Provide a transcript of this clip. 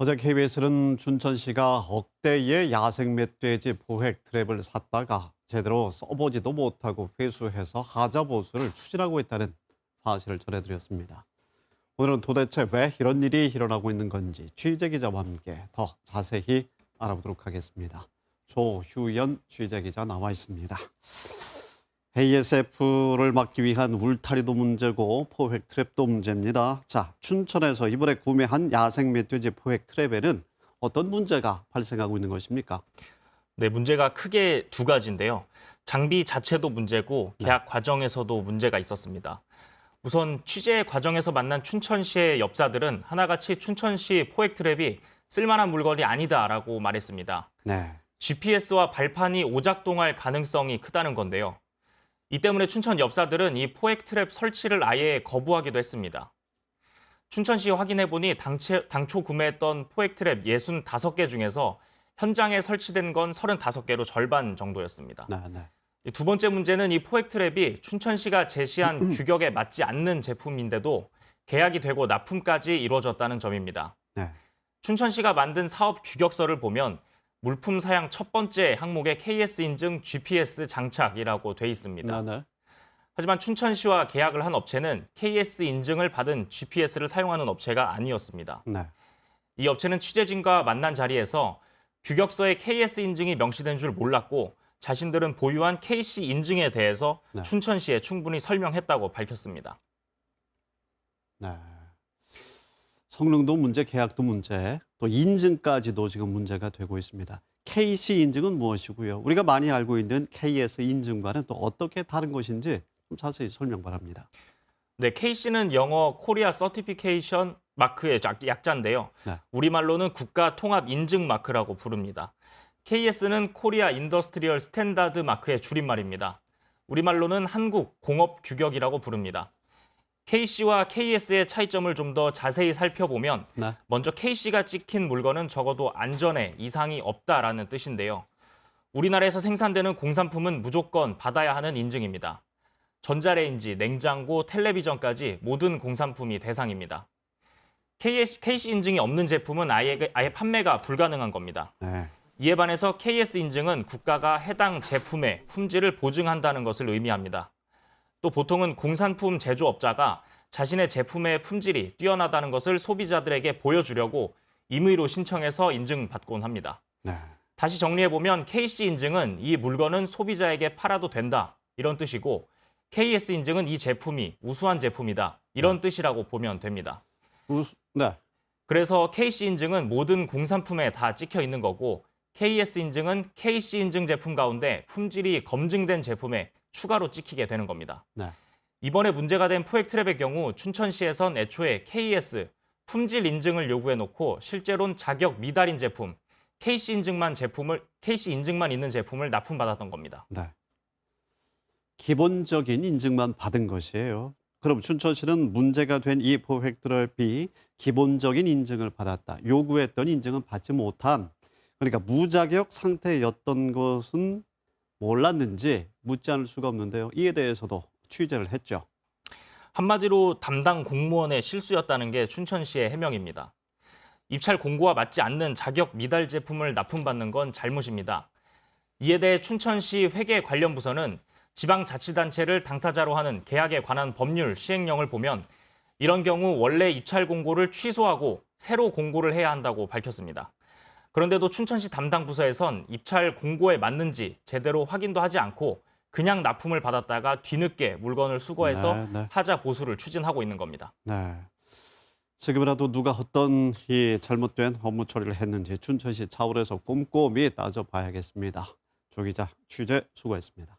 어제 KBS는 춘천시가 억대의 야생 멧돼지 포획 트랩을 샀다가 제대로 써보지도 못하고 회수해서 하자 보수를 추진하고 있다는 사실을 전해드렸습니다. 오늘은 도대체 왜 이런 일이 일어나고 있는 건지 취재기자와 함께 더 자세히 알아보도록 하겠습니다. 조휴연 취재기자 나와 있습니다. ASF를 막기 위한 울타리도 문제고 포획 트랩도 문제입니다. 자, 춘천에서 이번에 구매한 야생 멧돼지 포획 트랩에는 어떤 문제가 발생하고 있는 것입니까? 네, 문제가 크게 두 가지인데요. 장비 자체도 문제고 계약 과정에서도 문제가 있었습니다. 우선 취재 과정에서 만난 춘천시의 엽사들은 하나같이 춘천시 포획 트랩이 쓸만한 물건이 아니다라고 말했습니다. 네. GPS와 발판이 오작동할 가능성이 크다는 건데요. 이 때문에 춘천 엽사들은 이 포획 트랩 설치를 아예 거부하기도 했습니다. 춘천시 확인해보니 당초 구매했던 포획 트랩 65개 중에서 현장에 설치된 건 35개로 절반 정도였습니다. 네. 두 번째 문제는 이 포획 트랩이 춘천시가 제시한 규격에 맞지 않는 제품인데도 계약이 되고 납품까지 이루어졌다는 점입니다. 네. 춘천시가 만든 사업 규격서를 보면 물품 사양 첫 번째 항목에 KS 인증 GPS 장착이라고 돼 있습니다. 네. 하지만 춘천시와 계약을 한 업체는 KS 인증을 받은 GPS를 사용하는 업체가 아니었습니다. 네. 이 업체는 취재진과 만난 자리에서 규격서에 KS 인증이 명시된 줄 몰랐고 자신들은 보유한 KC 인증에 대해서 춘천시에 충분히 설명했다고 밝혔습니다. 네. 성능도 문제, 계약도 문제, 또 인증까지도 지금 문제가 되고 있습니다. KC 인증은 무엇이고요? 우리가 많이 알고 있는 KS 인증과는 또 어떻게 다른 것인지 좀 자세히 설명 바랍니다. 네, KC는 영어 코리아 서티피케이션 마크의 약자인데요. 네. 우리말로는 국가 통합 인증 마크라고 부릅니다. KS는 코리아 인더스트리얼 스탠다드 마크의 줄임말입니다. 우리말로는 한국 공업 규격이라고 부릅니다. KC와 KS의 차이점을 좀 더 자세히 살펴보면 먼저 KC가 찍힌 물건은 적어도 안전에 이상이 없다라는 뜻인데요. 우리나라에서 생산되는 공산품은 무조건 받아야 하는 인증입니다. 전자레인지, 냉장고, 텔레비전까지 모든 공산품이 대상입니다. KC 인증이 없는 제품은 아예 판매가 불가능한 겁니다. 네. 이에 반해서 KS 인증은 국가가 해당 제품의 품질을 보증한다는 것을 의미합니다. 또 보통은 공산품 제조업자가 자신의 제품의 품질이 뛰어나다는 것을 소비자들에게 보여주려고 임의로 신청해서 인증받곤 합니다. 네. 다시 정리해보면 KC 인증은 이 물건은 소비자에게 팔아도 된다 이런 뜻이고 KS 인증은 이 제품이 우수한 제품이다 이런 뜻이라고 보면 됩니다. 네. 그래서 KC 인증은 모든 공산품에 다 찍혀 있는 거고 KS 인증은 KC 인증 제품 가운데 품질이 검증된 제품에 추가로 찍히게 되는 겁니다. 네. 이번에 문제가 된 포획 트랩의 경우 춘천시에선 애초에 KS, 품질 인증을 요구해놓고 실제로는 자격 미달인 제품, KC 인증만 있는 제품을 납품받았던 겁니다. 네. 기본적인 인증만 받은 것이에요. 그럼 춘천시는 문제가 된 이 포획 트랩이 기본적인 인증을 받았다. 요구했던 인증은 받지 못한, 그러니까 무자격 상태였던 것은 몰랐는지 묻지 않을 수가 없는데요. 이에 대해서도 취재를 했죠. 한마디로 담당 공무원의 실수였다는 게 춘천시의 해명입니다. 입찰 공고와 맞지 않는 자격 미달 제품을 납품받는 건 잘못입니다. 이에 대해 춘천시 회계 관련 부서는 지방자치단체를 당사자로 하는 계약에 관한 법률 시행령을 보면 이런 경우 원래 입찰 공고를 취소하고 새로 공고를 해야 한다고 밝혔습니다. 그런데도 춘천시 담당 부서에선 입찰 공고에 맞는지 제대로 확인도 하지 않고 그냥 납품을 받았다가 뒤늦게 물건을 수거해서 하자 보수를 추진하고 있는 겁니다. 네. 지금이라도 누가 어떤 이 잘못된 업무 처리를 했는지 춘천시 차원에서 꼼꼼히 따져봐야겠습니다. 조 기자, 취재 수고했습니다.